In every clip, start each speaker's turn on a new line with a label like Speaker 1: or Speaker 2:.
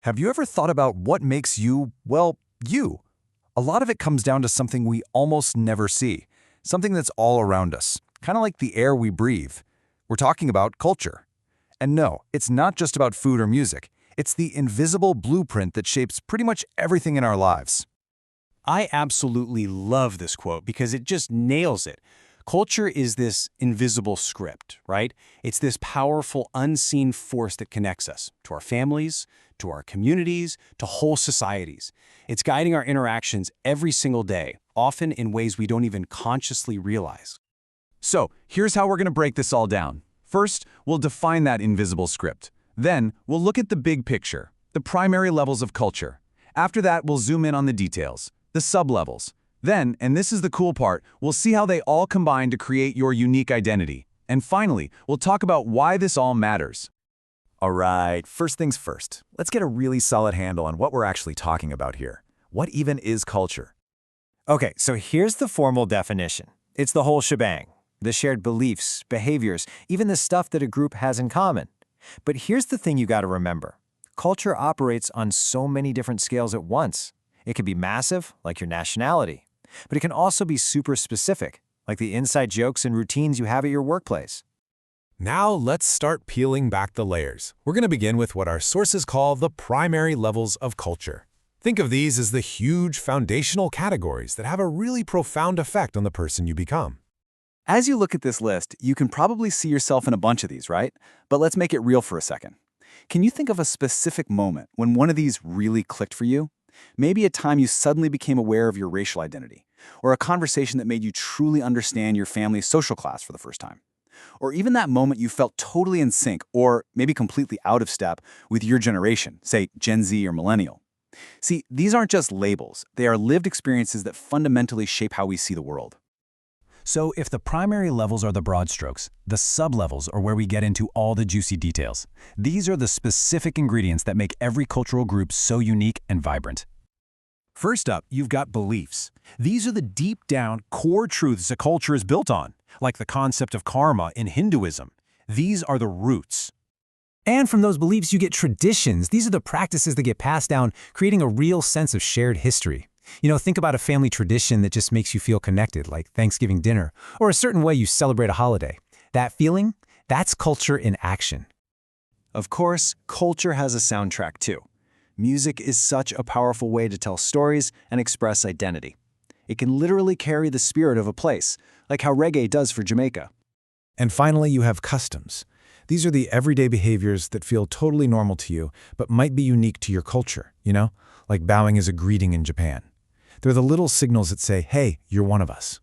Speaker 1: Have you ever thought about what makes you, well, you? A lot of it comes down to something we almost never see, something that's all around us, kind of like the air we breathe. We're talking about culture. And no, it's not just about food or music. It's the invisible blueprint that shapes pretty much everything in our lives.
Speaker 2: I absolutely love this quote because it just nails it. Culture is this invisible script, right? It's this powerful, unseen force that connects us to our families, to our communities, to whole societies. It's guiding our interactions every single day, often in ways we don't even consciously realize.
Speaker 1: So, here's how we're going to break this all down. First, we'll define that invisible script. Then, we'll look at the big picture, the primary levels of culture. After that, we'll zoom in on the details, the sub-levels. Then, and this is the cool part, we'll see how they all combine to create your unique identity. And finally, we'll talk about why this all matters.
Speaker 3: All right, first things first. Let's get a really solid handle on what we're actually talking about here. What even is culture?
Speaker 4: Okay, so here's the formal definition. It's the whole shebang. The shared beliefs, behaviors, even the stuff that a group has in common. But here's the thing you got to remember. Culture operates on so many different scales at once. It can be massive, like your nationality. But it can also be super specific, like the inside jokes and routines you have at your workplace.
Speaker 5: Now let's start peeling back the layers. We're going to begin with what our sources call the primary levels of culture. Think of these as the huge foundational categories that have a really profound effect on the person you become.
Speaker 6: As you look at this list, you can probably see yourself in a bunch of these, right? But let's make it real for a second. Can you think of a specific moment when one of these really clicked for you? Maybe a time you suddenly became aware of your racial identity, or a conversation that made you truly understand your family's social class for the first time. Or even that moment you felt totally in sync, or maybe completely out of step, with your generation, say Gen Z or Millennial. See, these aren't just labels, they are lived experiences that fundamentally shape how we see the world.
Speaker 2: So if the primary levels are the broad strokes, the sub-levels are where we get into all the juicy details. These are the specific ingredients that make every cultural group so unique and vibrant. First up, you've got beliefs. These are the deep-down core truths a culture is built on, like the concept of karma in Hinduism. These are the roots.
Speaker 7: And from those beliefs, you get traditions. These are the practices that get passed down, creating a real sense of shared history. Think about a family tradition that just makes you feel connected, like Thanksgiving dinner, or a certain way you celebrate a holiday. That feeling, that's culture in action.
Speaker 4: Of course, culture has a soundtrack too. Music is such a powerful way to tell stories and express identity. It can literally carry the spirit of a place, like how reggae does for Jamaica.
Speaker 5: And finally, you have customs. These are the everyday behaviors that feel totally normal to you, but might be unique to your culture, like bowing as a greeting in Japan. They're the little signals that say, hey, you're one of us.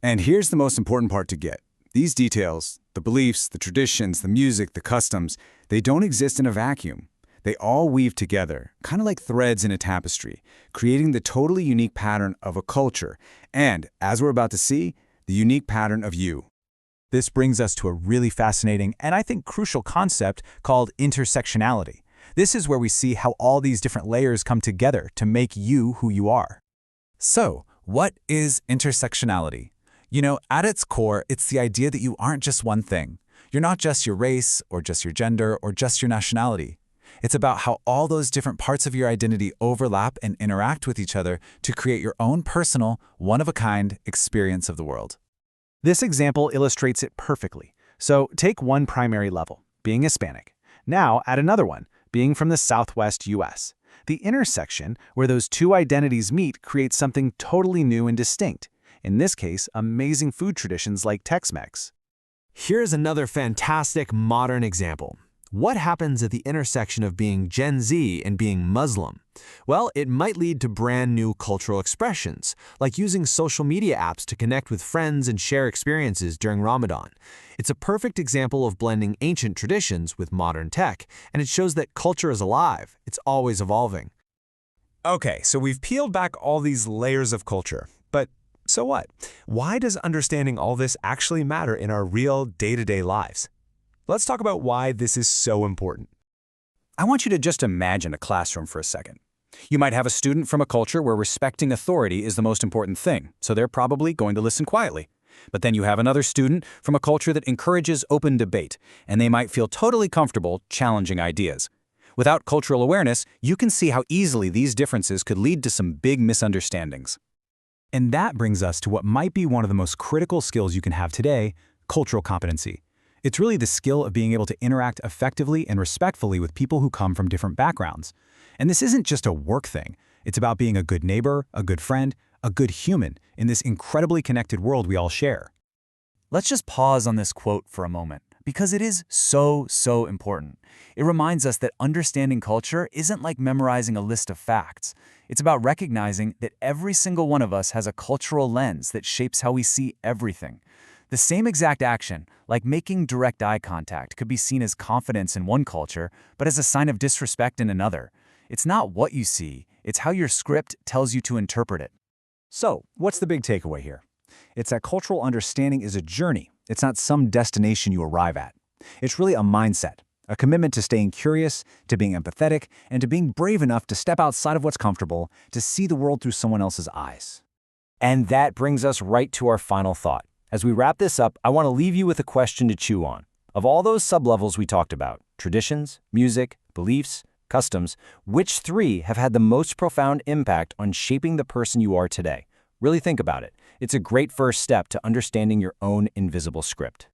Speaker 6: And here's the most important part to get. These details, the beliefs, the traditions, the music, the customs, they don't exist in a vacuum. They all weave together, kind of like threads in a tapestry, creating the totally unique pattern of a culture, and, as we're about to see, the unique pattern of you.
Speaker 2: This brings us to a really fascinating and I think crucial concept called intersectionality. This is where we see how all these different layers come together to make you who you are.
Speaker 1: So, what is intersectionality? At its core, it's the idea that you aren't just one thing. You're not just your race, or just your gender, or just your nationality. It's about how all those different parts of your identity overlap and interact with each other to create your own personal, one-of-a-kind experience of the world.
Speaker 2: This example illustrates it perfectly. So take one primary level, being Hispanic. Now add another one, being from the Southwest US. The intersection, where those two identities meet, creates something totally new and distinct. In this case, amazing food traditions like Tex-Mex.
Speaker 8: Here's another fantastic modern example. What happens at the intersection of being Gen Z and being Muslim? Well, it might lead to brand new cultural expressions, like using social media apps to connect with friends and share experiences during Ramadan. It's a perfect example of blending ancient traditions with modern tech, and it shows that culture is alive. It's always evolving.
Speaker 5: Okay, so we've peeled back all these layers of culture. But so what? Why does understanding all this actually matter in our real day-to-day lives? Let's talk about why this is so important.
Speaker 6: I want you to just imagine a classroom for a second. You might have a student from a culture where respecting authority is the most important thing, so they're probably going to listen quietly. But then you have another student from a culture that encourages open debate, and they might feel totally comfortable challenging ideas.
Speaker 1: Without cultural awareness, you can see how easily these differences could lead to some big misunderstandings.
Speaker 2: And that brings us to what might be one of the most critical skills you can have today, cultural competency. It's really the skill of being able to interact effectively and respectfully with people who come from different backgrounds. And this isn't just a work thing. It's about being a good neighbor, a good friend, a good human in this incredibly connected world we all share.
Speaker 6: Let's just pause on this quote for a moment, because it is so important. It reminds us that understanding culture isn't like memorizing a list of facts. It's about recognizing that every single one of us has a cultural lens that shapes how we see everything. The same exact action, like making direct eye contact, could be seen as confidence in one culture, but as a sign of disrespect in another. It's not what you see, it's how your script tells you to interpret it.
Speaker 3: So, what's the big takeaway here? It's that cultural understanding is a journey. It's not some destination you arrive at. It's really a mindset, a commitment to staying curious, to being empathetic, and to being brave enough to step outside of what's comfortable, to see the world through someone else's eyes. And that brings us right to our final thought. As we wrap this up, I want to leave you with a question to chew on. Of all those sublevels we talked about, traditions, music, beliefs, customs, which three have had the most profound impact on shaping the person you are today? Really think about it. It's a great first step to understanding your own invisible script.